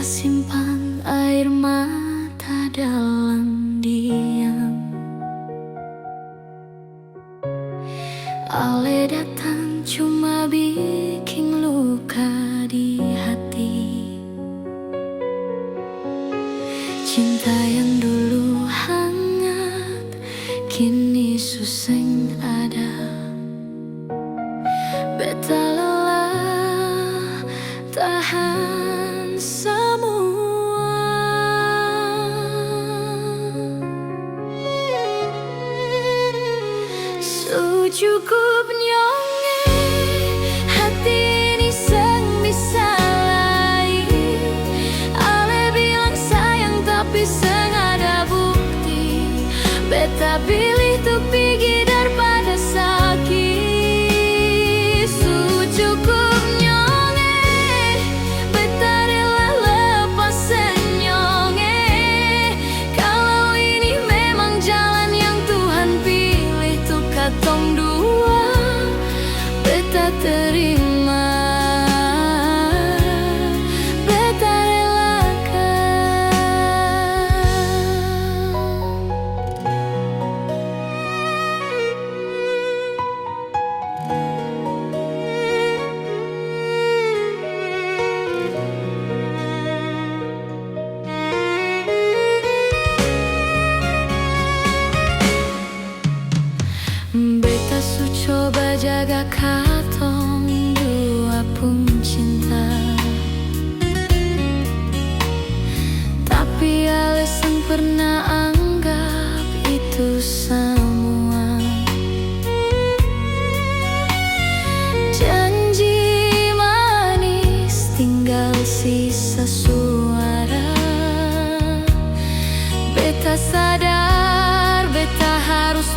simpan air mata dalam diam. Ale datang cuma bikin luka di hati. Cinta yang dulu hangat kini suseng ada. Beta lelah tahan semua. Cukup nyonge hati ini seng bisa lain. Ale bilang sayang tapi seng ada bukti. Beta pilih tuh pergi daripada sakit. Cukup nyonge, beta rela lepas senyonge. Kalau ini memang jalan yang Tuhan pilih tuh katong dua, beta terima, beta relakan. Beta su coba jaga katong dua pun cinta, tapi alasan pernah anggap itu semua. Janji manis tinggal sisa suara. Beta sadar beta harus